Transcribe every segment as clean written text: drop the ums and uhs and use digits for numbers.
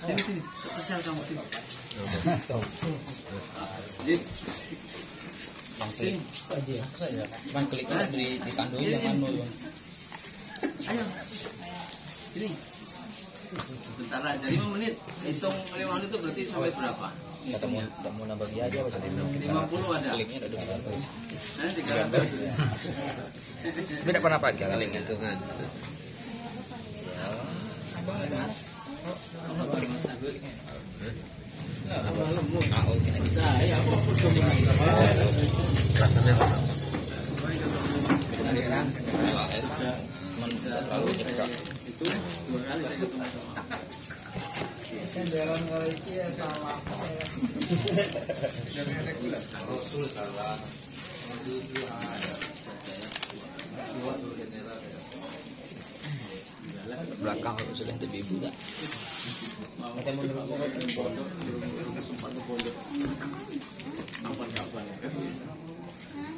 Sini, spesial kamu sini. Sini. Cuman kliknya ditanduin yang anu. Ayo. Sini. Bentar aja 5 menit. Hitung 5 menit itu berarti sampai berapa? Udah mau nambah dia aja. 50 ada. Kliknya udah 200. Nah, 300. Beda pernah pakai kali itu kan. Saya rasanya apa? itu 2 kali saya ketemu sama. Senderan kalau itu ya salah. Rasul salah. Belakang sudah lebih ibu tak?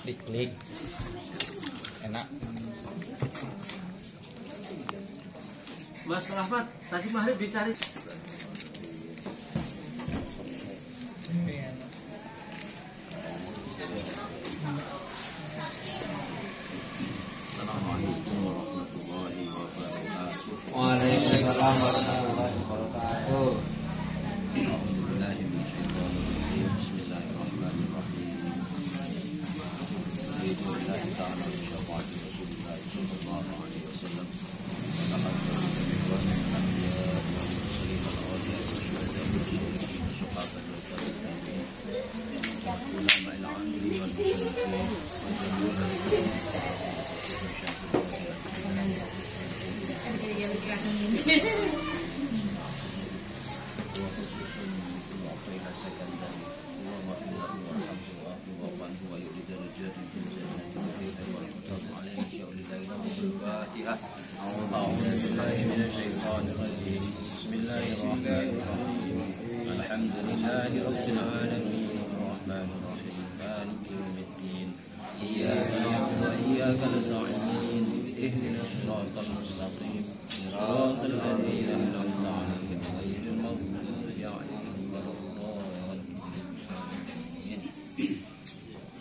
Klik enak. Mas Rahmat, tadi maghrib dicari. Assalamualaikum warahmatullahi wabarakatuh. Waalaikumsalam warahmatullahi wabarakatuh. Bismillahirrahmanirrahim. Alhamdulillahi ta'ala wa syafa'ati Rasulullah sallallahu alaihi wasallam. Alhamdulillahi rabbil alamin arrahmanir rahim maliki yaumiddin iyyaka na'budu wa iyyaka nasta'in ihdinas siratal mustaqim siratal ladzina an'amta 'alaihim ghairil maghdubi 'alaihim waladdallin.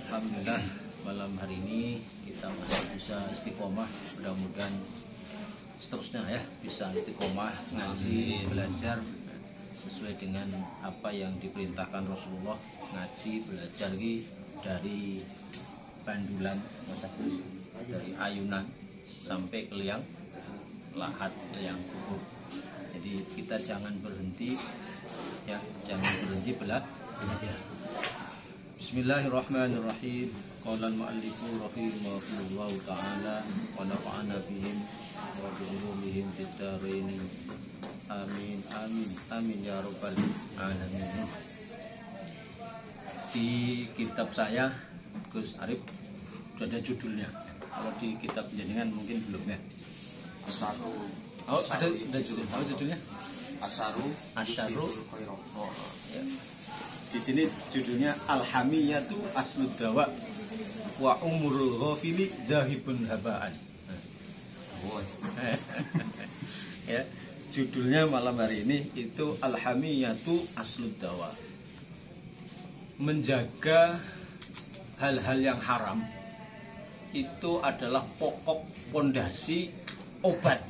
Alhamdulillah malam hari ini kita masih bisa istiqomah, mudah-mudahan seterusnya ya bisa istiqomah ngaji belajar sesuai dengan apa yang diperintahkan Rasulullah, ngaji belajar dari bandulan dari ayunan sampai ke liang lahat, liang kubur. Jadi kita jangan berhenti ya, jangan berhenti belajar. Bismillahirrahmanirrahim. Qala al-mu'allifu rahimahullahu ta'ala wa nafa'ana bihim wa bi'ulumihim fid dharain. Amin, amin, amin ya rabbal alamin. Di kitab saya, Gus Arif, sudah ada judulnya. Kalau di kitab jenengan mungkin belum ya. Asaru. Oh, ada judul. Apa judulnya? Asaru. Oh, ya. Di sini judulnya Al-Hamiyatu Aslud Dawa wa Umurul Ghafili Dahibun Habaan. Ya. Judulnya malam hari ini itu Al-Hamiyatu Aslud Dawa. Menjaga hal-hal yang haram itu adalah pokok pondasi obat.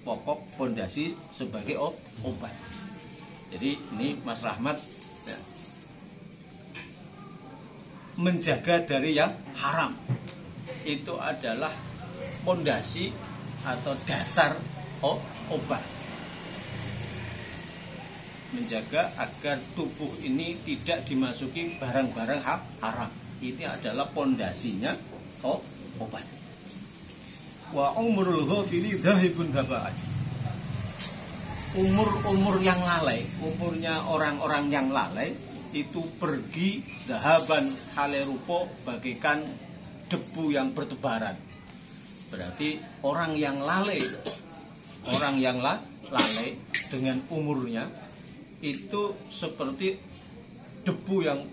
Pokok pondasi sebagai obat. Jadi ini Mas Rahmat ya, menjaga dari yang haram itu adalah pondasi atau dasar obat. Menjaga agar tubuh ini tidak dimasuki barang-barang haram. Ini adalah pondasinya obat. Wa umrul ghafili dhahibun haba'an. Umur yang lalai, umurnya orang-orang yang lalai itu pergi dahaban halerupo bagaikan debu yang bertebaran. Berarti orang yang lalai dengan umurnya itu seperti debu yang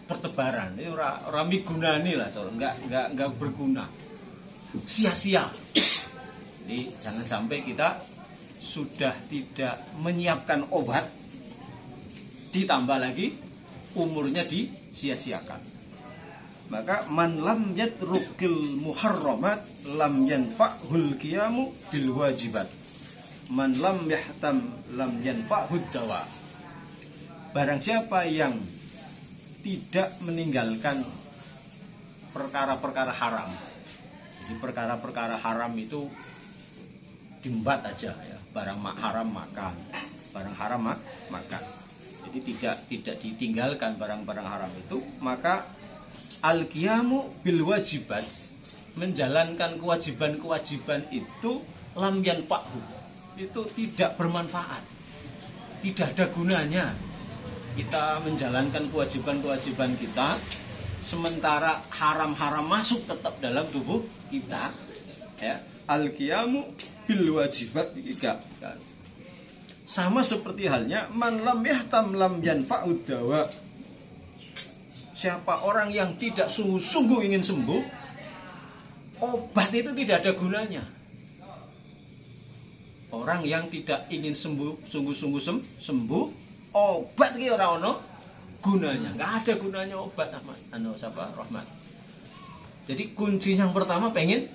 bertebaran. Ini rami gunani lah, enggak berguna, sia-sia. Jadi jangan sampai kita sudah tidak menyiapkan obat, ditambah lagi umurnya disia-siakan. Maka man lam yatrukil muharramat lam yanfa'hul qiyamu bil wajibat. Man lam yahtam lam yanfa'hud dawa. Barang siapa yang tidak meninggalkan perkara-perkara haram. Jadi perkara-perkara haram itu diembat aja ya. Barang haram makan, barang haram makan. Jadi tidak ditinggalkan barang-barang haram itu, maka al-qiyamu bil wajibat, menjalankan kewajiban-kewajiban itu lam yanfa'hu. Itu tidak bermanfaat. Tidak ada gunanya kita menjalankan kewajiban-kewajiban kita sementara haram-haram masuk tetap dalam tubuh kita, ya. Al-qiyamu bil wajibat juga. Sama seperti halnya man lam yahtam lam yanfa'ud dawa. Siapa orang yang tidak sungguh-sungguh ingin sembuh, obat itu tidak ada gunanya. Orang yang tidak ingin sembuh, sungguh-sungguh sembuh, obat ki ora ono gunanya. Enggak ada gunanya obat, Ahmad. Rahmat. Jadi kunci yang pertama pengen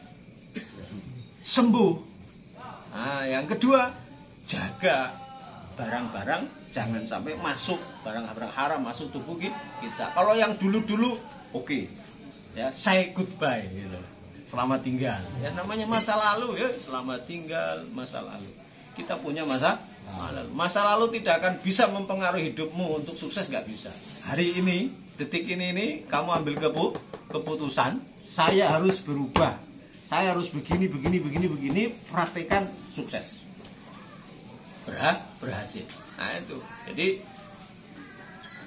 sembuh. Nah, yang kedua, jaga barang-barang jangan sampai masuk, barang-barang haram masuk tubuh kita. Kalau yang dulu-dulu oke. Ya, say goodbye gitu. Selamat tinggal. Ya namanya masa lalu ya, selamat tinggal masa lalu. Kita punya masa lalu. Masa lalu tidak akan bisa mempengaruhi hidupmu untuk sukses, nggak bisa. Hari ini, detik ini kamu ambil keputusan, saya harus berubah. Saya harus begini, praktekkan sukses. Berhasil. Nah itu. Jadi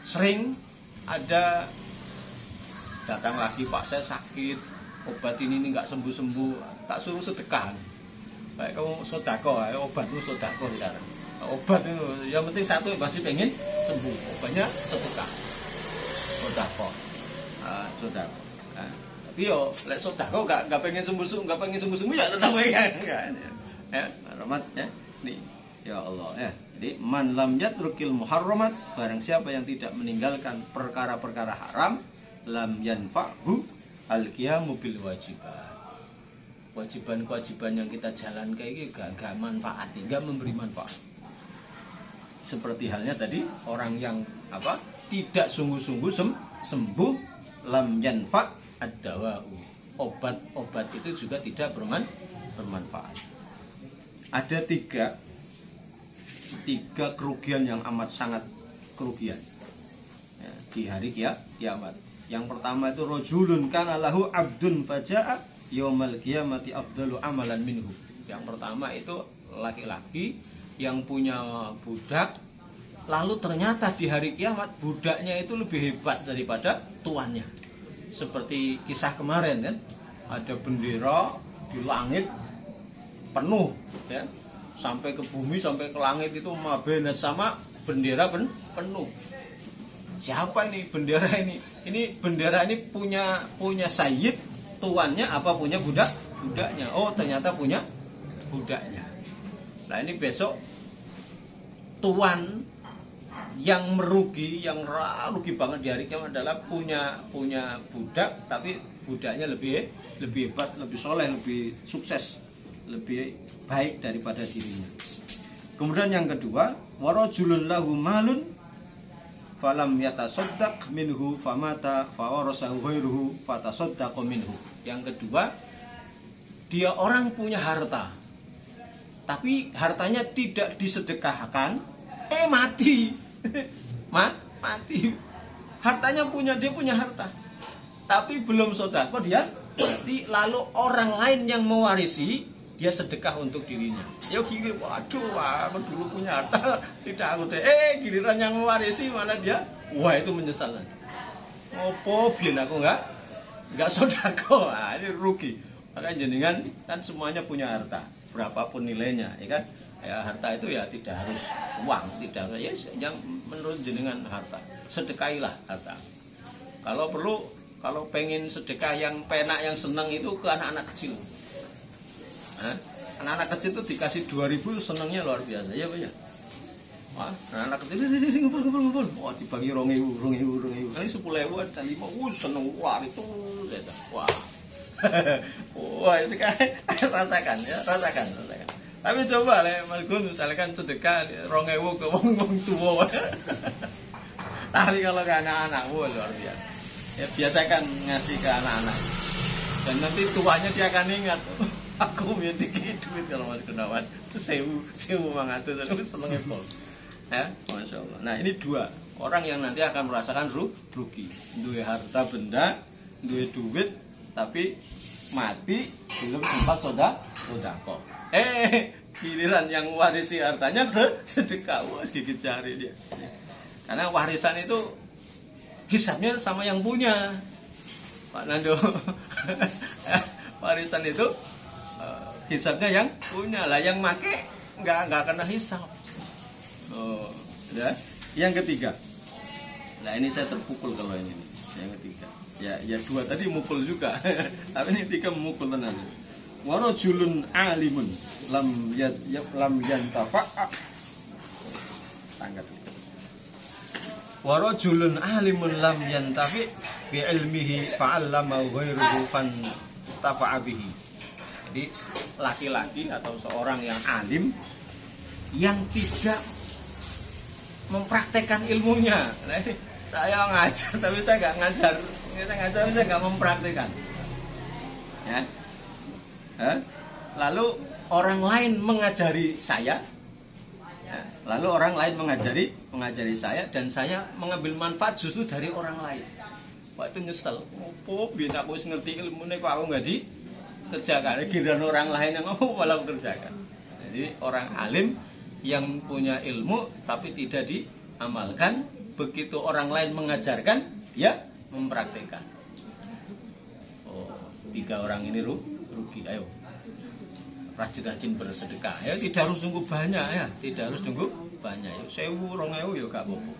sering ada datang lagi, Pak saya sakit, obat ini nggak sembuh-sembuh, tak suruh sedekah. Kayak kamu sodako, obat itu sodako sekarang. Obat itu, yang penting satu masih pengen sembuh, obatnya sedekah. Sodako, sodako. Nah, tapi yo, lek sodako nggak pengen sembuh, ya tetap kan. Ya, rahmat ya. Nih, ya Allah ya. Jadi man lam yatrukil muharramat, barang siapa yang tidak meninggalkan perkara-perkara haram, lam yanfa'hu al-qiyamu bil wajibat. Kewajiban-kewajiban yang kita jalankan ini gak manfaat, gak memberi manfaat. Seperti halnya tadi orang yang tidak sungguh-sungguh sembuh, lam yanfa' ad-dawa'u. Obat-obat itu juga tidak bermanfaat. Ada tiga kerugian yang amat sangat kerugian ya, di hari kiamat. Yang pertama itu rajulun kana lahu abdun faja'a yaumal qiyamati afdalu amalan minhu. Yang pertama itu laki-laki yang punya budak, lalu ternyata di hari kiamat budaknya itu lebih hebat daripada tuannya. Seperti kisah kemarin kan, ada bendera di langit penuh ya, sampai ke bumi, sampai ke langit itu mabena sama bendera penuh. Siapa ini bendera ini? Ini bendera ini punya sayyid, tuannya apa punya budaknya? Oh ternyata punya budaknya. Nah ini besok tuan yang merugi, yang rugi banget di hari kiamat adalah punya budak, tapi budaknya lebih hebat, lebih soleh, lebih sukses, lebih baik daripada dirinya. Kemudian yang kedua, warajulun lahu malun falam yatasaddaq minhu famata fawarasahu ghairuhu fatasaddaqa minhu. Yang kedua, dia orang punya harta, tapi hartanya tidak disedekahkan, mati. Mati. Hartanya dia punya harta, tapi belum sedekah, dia mati. Lalu orang lain yang mewarisi, dia sedekah untuk dirinya. Ya gini, waduh, aku dulu punya harta, tidak aku deh. Giliran yang mewarisi mana dia? Wah itu menyesal. Opo biar aku nggak sedekah, ini rugi. Maka jenengan kan semuanya punya harta, berapapun nilainya, ya kan? Ya harta itu ya tidak harus uang, tidak harus ya yang menurut jenengan harta. Sedekahilah harta. Kalau perlu, kalau pengen sedekah yang penak, yang senang itu ke anak-anak kecil. Anak-anak kecil tuh dikasih 2.000 senangnya luar biasa, ya Pak ya. Wah, anak kecil ini ngumpul. Wah, dibagi 2.000. Kali 10.000 dan 5, seneng wah itu. Wah. Wah, sekali rasakan. Tapi coba Mas Gun misalkan sedekah 2.000 ke wong tua. Tapi kalau ke anak-anak, wah luar biasa. Ya biasakan ngasih ke anak-anak. Dan nanti tuanya dia akan ingat. Aku punya dikit duit kalau Mas Gunawan. Itu 1.500 itu senengnya pol. Ya, Masya Allah. Nah ini 2 orang yang nanti akan merasakan rugi. Duwe harta benda, duwe duit, tapi mati belum sempat sodako. Giliran yang warisi hartanya sedekah, wah gigit jari dia. Karena warisan itu hisabnya sama yang punya, Pak Nando. Warisan itu hisabnya yang punya lah, yang make nggak kena hisab. Oh, ya. Yang ketiga. Nah ini saya terpukul kalau ini. Yang ketiga. Ya 2 tadi mukul juga. Tapi ini 3 memukul tenan. Warajulun alimun lam yantafa'. Tangkat. Warajulun alimun lam yantafi' bi ilmihi fa'allama ghairuhu fantafa'a bihi. Jadi laki-laki atau seorang yang alim yang tidak mempraktekkan ilmunya. Nah, ini saya ngajar tapi saya nggak ngajar. Saya ngajar tapi saya nggak mempraktekkan. Ya. Lalu orang lain mengajari saya. Ya. Lalu orang lain mengajari saya dan saya mengambil manfaat justru dari orang lain. Wah itu nyesel. Opo biyen aku wis ngerti ilmune kok aku nggak dikerjakan. Giliran orang lain yang ngomong malah kerjakan. Jadi orang alim yang punya ilmu tapi tidak diamalkan, begitu orang lain mengajarkan, ya mempraktikkan. Oh, 3 orang ini rugi. Ayo, rajin-rajin bersedekah. Ya tidak harus tunggu banyak ya, tidak harus tunggu banyak. Ya 1.000, 2.000 ya gak apa-apa.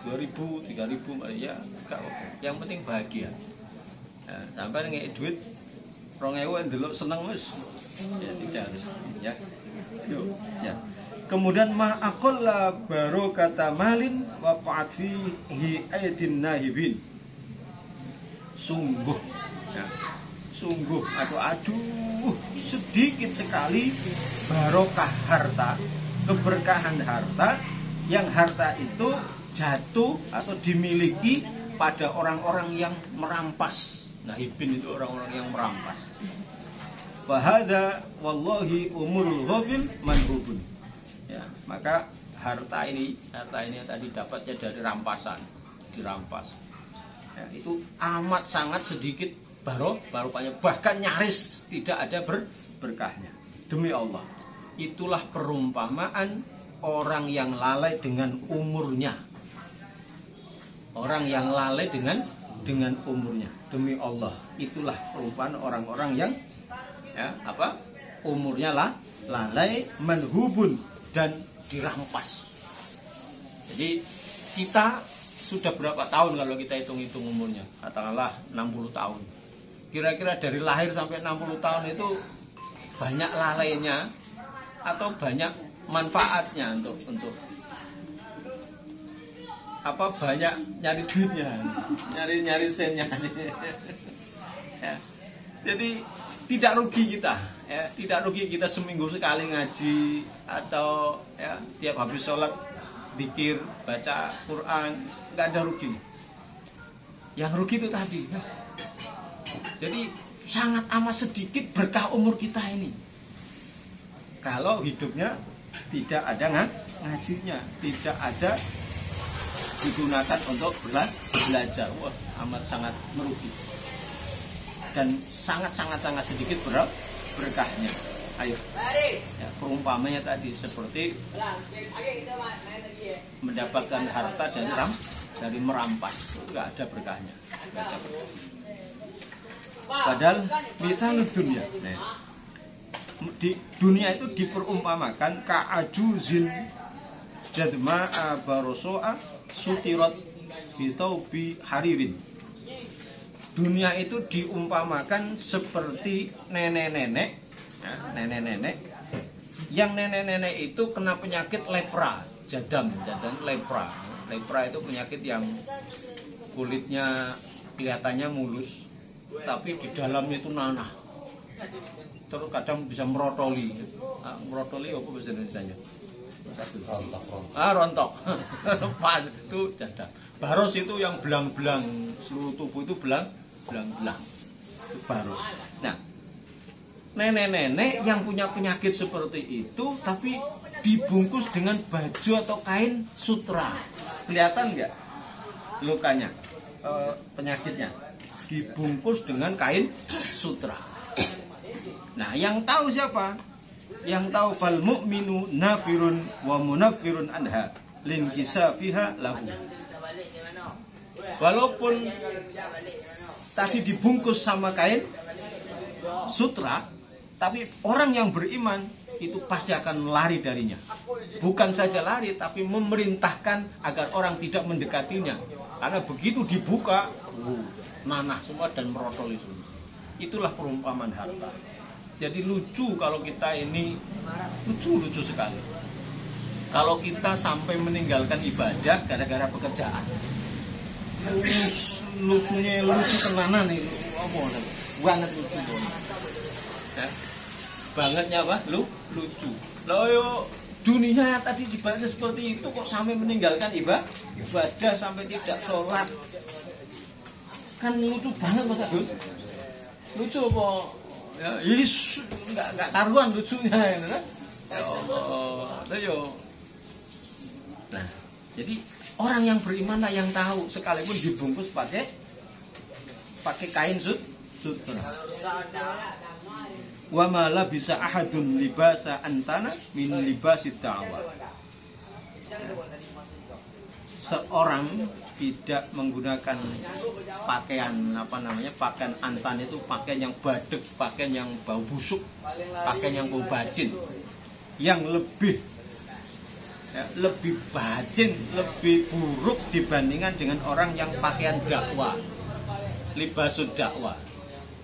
2.000, 3.000 ya gak apa-apa. Yang penting bahagia. Ya, sampai ngeki duit 2.000 ndelok seneng wis. Ya tidak harus ya. Yuk, ya. Kemudian ma'aqalla barokata malin waqa'at fihi aydin nahibin. Sungguh ya, sungguh aduh sedikit sekali barokah harta, keberkahan harta yang harta itu jatuh atau dimiliki pada orang-orang yang merampas. Nahibin itu orang-orang yang merampas. Wa hadza wallahi umurul ghafil manhubun. Ya, maka harta ini yang tadi dapatnya dari rampasan, dirampas. Ya, itu amat sangat sedikit barokahnya, bahkan nyaris tidak ada berkahnya. Demi Allah, itulah perumpamaan orang yang lalai dengan umurnya. Orang yang lalai dengan umurnya. Demi Allah, itulah perumpamaan orang-orang yang umurnya lalai manhubun dan dirampas. Jadi kita sudah berapa tahun kalau kita hitung-hitung umurnya? Katakanlah 60 tahun. Kira-kira dari lahir sampai 60 tahun itu banyak lalainya atau banyak manfaatnya untuk banyak nyari duitnya, nyari sennya. Ya. Jadi tidak rugi kita, ya, tidak rugi kita seminggu sekali ngaji atau ya tiap habis sholat zikir, baca Quran, nggak ada rugi. Yang rugi itu tadi. Ya. Jadi sangat amat sedikit berkah umur kita ini. Kalau hidupnya tidak ada ngajinya, tidak ada digunakan untuk belajar, wah amat sangat merugi. Dan sangat sedikit berkahnya. Ayo, ya, perumpamanya tadi seperti mendapatkan harta dari merampas, itu nggak ada berkahnya. Padahal misalnya dunia, di dunia itu diperumpamakan ka'ajuzin jadma'a baroso'a sutirat bitaubi haririn. Dunia itu diumpamakan seperti nenek-nenek Ya, nenek-nenek. Yang nenek-nenek itu kena penyakit lepra, jadam lepra. Lepra itu penyakit yang kulitnya kelihatannya mulus, tapi di dalamnya itu nanah. Terus kadang bisa merotoli. Merotoli apa bahasa Indonesianya? Rontok. Pas itu jadam. Baros itu yang belang-belang, seluruh tubuh itu belang-belang. Itu baros. Nah, nenek-nenek yang punya penyakit seperti itu tapi dibungkus dengan baju atau kain sutra. Kelihatan nggak lukanya, penyakitnya? Dibungkus dengan kain sutra. Nah, yang tahu siapa? Yang tahu fal mu'minu nafirun wa munafirun anha lin kisafiha lahu. Walaupun tadi dibungkus sama kain sutra, tapi orang yang beriman itu pasti akan lari darinya. Bukan saja lari, tapi memerintahkan agar orang tidak mendekatinya. Karena begitu dibuka, nanah semua dan merotoli semua. Itulah perumpamaan harta. Jadi lucu kalau kita ini, lucu sekali. Kalau kita sampai meninggalkan ibadah gara-gara pekerjaan. Lucunya lucu tenanan nih. Banget lucu. Ya. Bangetnya apa? Lucu. Loh yo, dunia tadi ibadah seperti itu kok sampai meninggalkan ibadah sampai tidak sholat. Kan lucu banget Mas Agus. Lucu apa? Ya, enggak karuan lucunya ya kan? Ya Allah. Yo. Nah, jadi orang yang beriman lah yang tahu, sekalipun dibungkus pakai kain sutra. Wa ma la bisa ahadun libasa antana min libasid da'wah. Seorang tidak menggunakan pakaian pakaian antan itu pakaian yang badek, pakaian yang bau busuk, pakaian yang bau bajin, yang lebih bajin, lebih buruk dibandingkan dengan orang yang pakaian dakwah, libasud dakwah.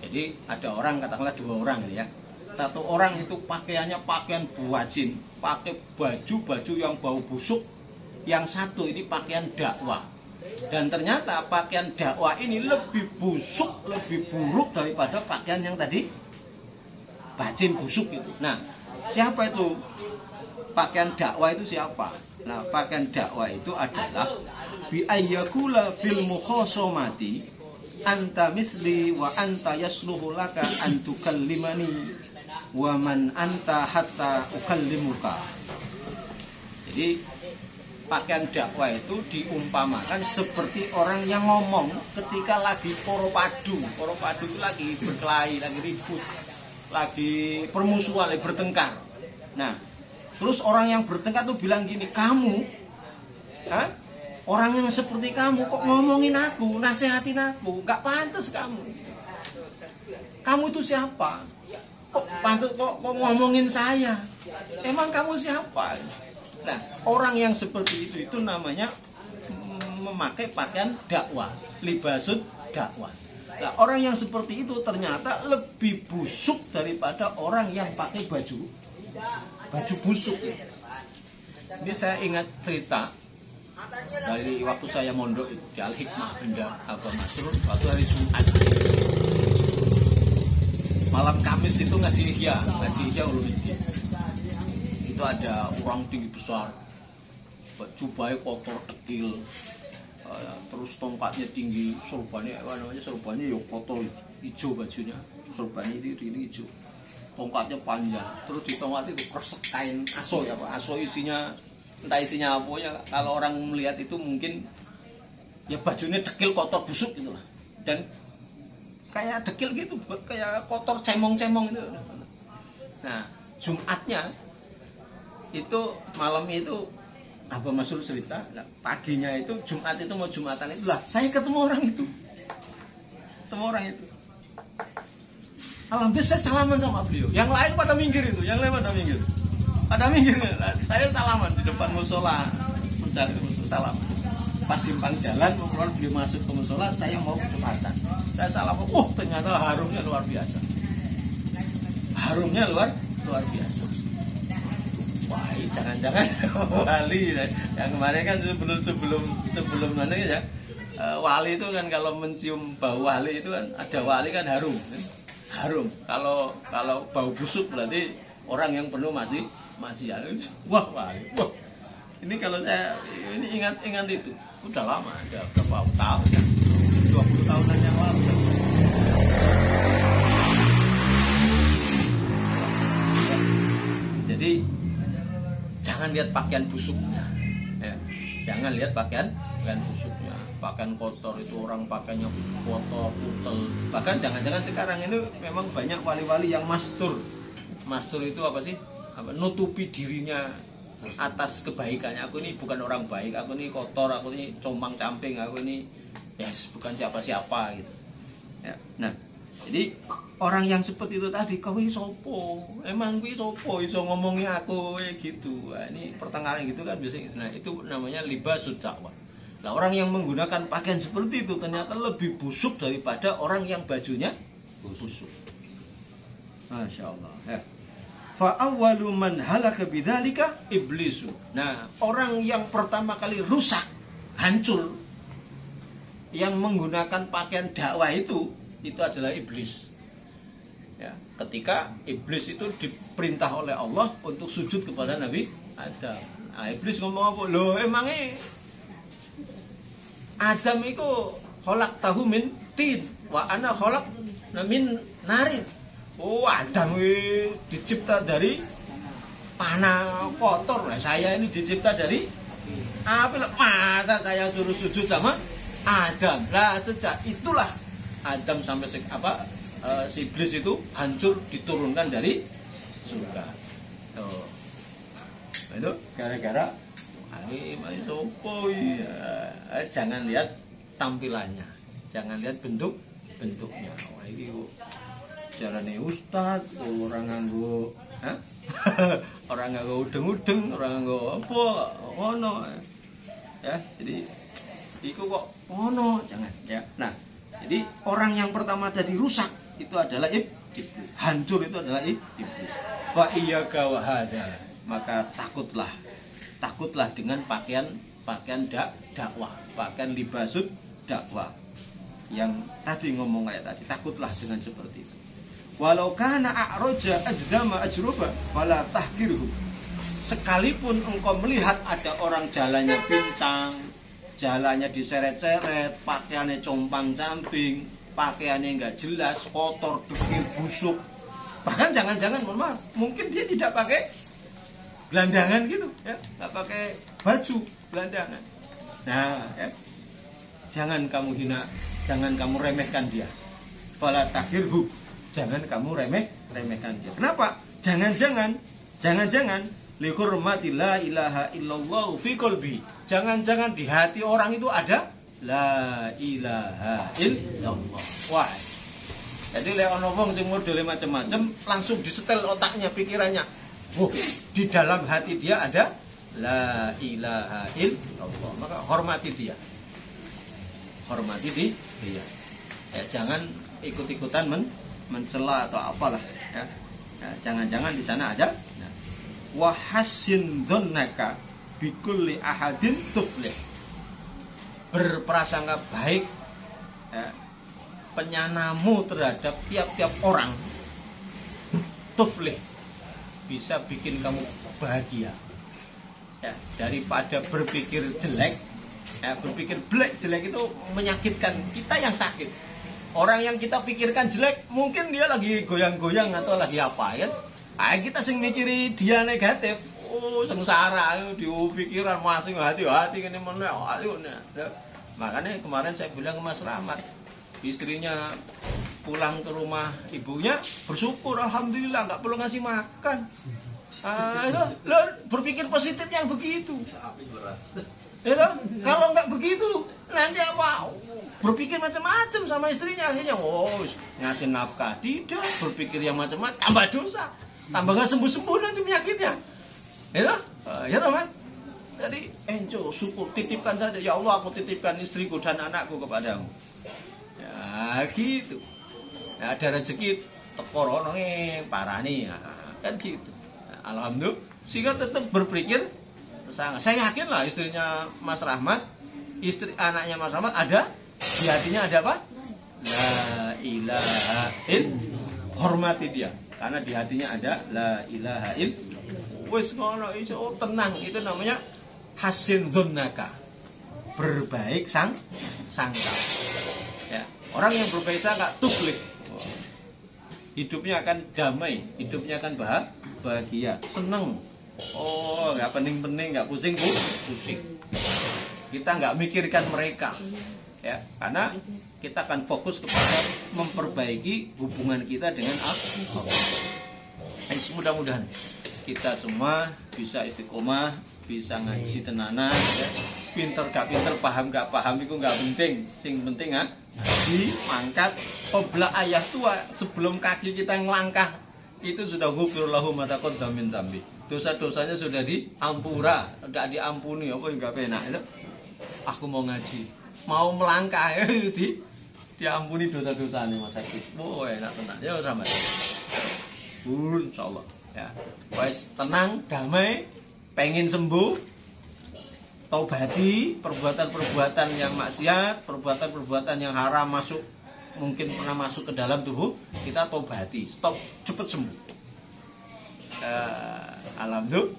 Jadi ada orang, katakanlah 2 orang ya. Satu orang itu pakaiannya pakaian bajin, pakai baju yang bau busuk. Yang satu ini pakaian dakwah. Dan ternyata pakaian dakwah ini lebih busuk, lebih buruk daripada pakaian yang tadi bajin busuk itu. Nah, siapa itu pakaian dakwah itu siapa? Nah, pakaian dakwah itu adalah bi ayyakula fil mukhasomati anta misli wa anta yasluhu laka an tukallimani wa man anta hatta ukallimuka. Jadi pakaian dakwah itu diumpamakan seperti orang yang ngomong ketika lagi poro-padu. Poro-padu itu lagi berkelahi, lagi ribut, lagi permusuhan, lagi bertengkar. Nah, terus orang yang bertengkar tuh bilang gini, kamu, orang yang seperti kamu kok ngomongin aku, nasihatin aku, gak pantas kamu. Kamu itu siapa? Kok pantas kok ngomongin saya? Emang kamu siapa? Nah, orang yang seperti itu namanya memakai pakaian dakwah, libasud dakwah. Nah, orang yang seperti itu ternyata lebih busuk daripada orang yang pakai baju busuk. Ini saya ingat cerita dari waktu saya mondok di Al-Hikmah Benda Abah Masrur, waktu hari Jumat. Malam Kamis itu ngaji Ihya Ulumuddin. Itu ada orang tinggi besar, jubahnya kotor tekil, terus tongkatnya tinggi, sorbannya ya kotor hijau bajunya, sorbannya ini hijau, tongkatnya panjang, terus di tongkat itu kresek kain aso ya Pak, aso isinya entah isinya apa ya, kalau orang melihat itu mungkin ya bajunya dekil kotor busuk gitu lah, dan kayak dekil gitu, kayak kotor cemong-cemong itu. Nah, Jumatnya itu malam itu Abah Masrur cerita, nah, paginya itu Jumat itu mau Jumatan itu lah saya ketemu orang itu. Alhamdulillah saya salaman sama beliau. Yang lain pada minggir itu, Pada minggir. Saya salaman di depan musola, mencari musola salam. Pas simpang jalan mau keluar beliau masuk ke musola, saya mau ke Jumatan. Saya salam, ternyata harumnya luar biasa. harumnya luar biasa. Wah, jangan-jangan wali yang kemarin kan sebelum mana ya, wali itu kan kalau mencium bau wali itu kan ada wali kan harum. Kalau bau busuk berarti orang yang penuh masih wah wali. Wah, ini kalau saya ini ingat itu udah lama, ada berapa tahun ya, 20 tahunan yang lalu. Jadi jangan lihat pakaian busuknya, ya. Jangan lihat pakaian busuknya, pakaian kotor itu orang pakainya kotor, kutel. Bahkan jangan-jangan sekarang ini memang banyak wali-wali yang mastur. Mastur itu apa sih? Nutupi dirinya atas kebaikannya. Aku ini bukan orang baik, aku ini kotor, aku ini compang-camping, aku ini bukan siapa-siapa gitu. Ya. Nah, jadi orang yang seperti itu tadi, kau ini sopo, emang kau sopo, iso ngomongnya aku gitu. Nah, ini pertengahan gitu kan biasanya. Nah, itu namanya libasud dakwah. Nah, orang yang menggunakan pakaian seperti itu ternyata lebih busuk daripada orang yang bajunya busuk. Masya Allah. Ya. Fa awwalu man halaka bidzalika iblisu. Nah, orang yang pertama kali rusak, hancur, yang menggunakan pakaian dakwah itu adalah iblis. Ya, ketika iblis itu diperintah oleh Allah untuk sujud kepada Nabi Adam. Nah, iblis ngomong apa? Loh, emangnya Adam itu kholak tahu min tin, wa ana kholak min narin. Oh, Adam dicipta dari tanah kotor. Nah, saya ini dicipta dari api. Masa saya suruh sujud sama Adam? Lah, sejak itulah Adam sampai si iblis itu hancur, diturunkan dari surga. Tuh. Itu gara-gara jangan lihat tampilannya, jangan lihat bentuknya. Wah, ini jarane ustad, orang nganggo orang nganggo udeng-udeng, orang nganggo apa ngono. Ya, jadi iku kok ngono, jangan ya. Nah, jadi orang yang pertama tadi rusak itu adalah iblis. Hancur itu adalah iblis. Fa iyyaka wa hada. Maka takutlah dengan pakaian dakwah, pakaian libasud dakwah. Yang tadi ngomong kayak tadi, takutlah dengan seperti itu. Walau kana a'roja ajdama ajroba wala tahkirhu. Sekalipun engkau melihat ada orang jalannya pincang, jalannya diseret-seret, pakaiannya compang-camping, pakaiannya enggak jelas, kotor, dekil, busuk. Bahkan jangan-jangan mohon maaf, mungkin dia tidak pakai gelandangan gitu, ya, enggak pakai baju gelandangan. Nah, ya, jangan kamu hina, jangan kamu remehkan dia. Fala tahkirhu. Jangan kamu remehkan dia. Kenapa? Jangan-jangan lihurmati la ilaha illallah fi qalbi. Jangan-jangan di hati orang itu ada la ilaha illallah. Wah. Jadi lek ana wong sing modele macam-macam langsung disetel otaknya, pikirannya. Di dalam hati dia ada la ilaha illallah. Maka hormati dia. Hormati dia. Ya, jangan ikut-ikutan mencela atau apalah, ya. Ya, jangan-jangan di sana ada wa hassin dzannaka bikulli ahadin tuflih. Berprasangka baik, ya, penyanamu terhadap tiap-tiap orang tuflih, bisa bikin kamu bahagia, ya, daripada berpikir jelek. Ya, berpikir jelek itu menyakitkan kita yang sakit. Orang yang kita pikirkan jelek, mungkin dia lagi goyang-goyang atau lagi apa, ya. Kita sing mikiri dia negatif, sengsara, di pikiran masing hati-hati ini mana, makanya kemarin saya bilang ke Mas Rahmat, istrinya pulang ke rumah ibunya, bersyukur, alhamdulillah, nggak perlu ngasih makan. Lo berpikir positif yang begitu. Ya, kalau nggak begitu nanti apa? Berpikir macam-macam sama istrinya, akhirnya ngasih nafkah tidak, berpikir yang macam-macam, tambah dosa, tambah nggak sembuh-sembuh nanti penyakitnya. Ya teman. Jadi enjo syukur, titipkan saja, ya Allah, aku titipkan istriku dan anakku kepadamu. Ya gitu. Ya, ada rezeki teko rono parani. Kan gitu. Alhamdulillah, sehingga tetap berpikir sangat. Saya yakin lah istrinya Mas Rahmat, anaknya Mas Rahmat ada di hatinya ada apa? La ilaha illallah. Hormati dia, karena di hatinya ada la ilaha illallah. Wis ngono iso tenang, itu namanya hasin dzannaka. Berbaik sangka. Ya, orang yang berbaik sangka tuflih. Hidupnya akan damai, hidupnya akan bahagia, seneng. Oh, nggak pening-pening, nggak pusing. Kita nggak mikirkan mereka, ya, karena kita akan fokus kepada memperbaiki hubungan kita dengan Allah. Mudah-mudahan kita semua bisa istiqomah, bisa ngaji tenanan, ya. Pinter gak pinter, paham gak paham itu gak penting. Sing penting ngaji, mangkat, qobla ayah tua sebelum kaki kita ngelangkah itu sudah ghufir lahu ma taqaddama min dzambi. Dosa-dosanya sudah diampura, tidak diampuni, apa yang gak penak itu. Aku mau ngaji, mau melangkah ya diampuni dosa-dosanya Mas Agus. Oh, enak tenang. Ya sama. Insyaallah. Ya. Wes tenang, damai, pengen sembuh. Taubati perbuatan-perbuatan yang maksiat, perbuatan-perbuatan yang haram masuk, mungkin pernah masuk ke dalam tubuh, kita taubati, stop, cepat sembuh. Alhamdulillah,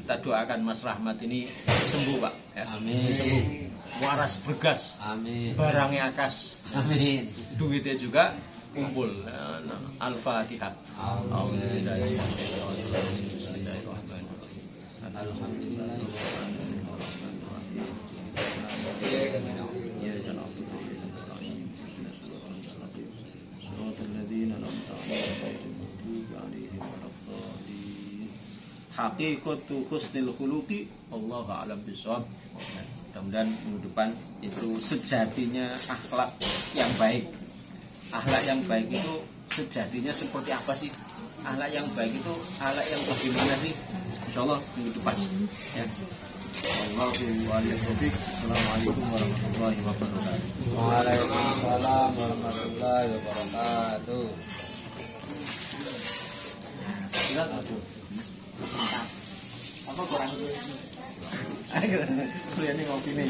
kita doakan Mas Rahmat ini sembuh, Pak. Ya. Amin. Sembuh, waras bergas. Amin. Barangnya akas. Amin. Duitnya juga kumpul. Al-Fatihah. Haqiqatu husnil khuluqi Allahu a'lam bishawab. Mudah-mudahan minggu depan itu sejatinya akhlak yang baik. Akhlak yang baik itu sejatinya seperti apa sih? Akhlak yang baik itu akhlak yang bagaimana sih? Insyaallah minggu depan. Ya. Assalamualaikum warahmatullahi wabarakatuh. Waalaikumsalam warahmatullahi wabarakatuh. Silat aduh. Apa kurang? Ayo, ini ngopi nih.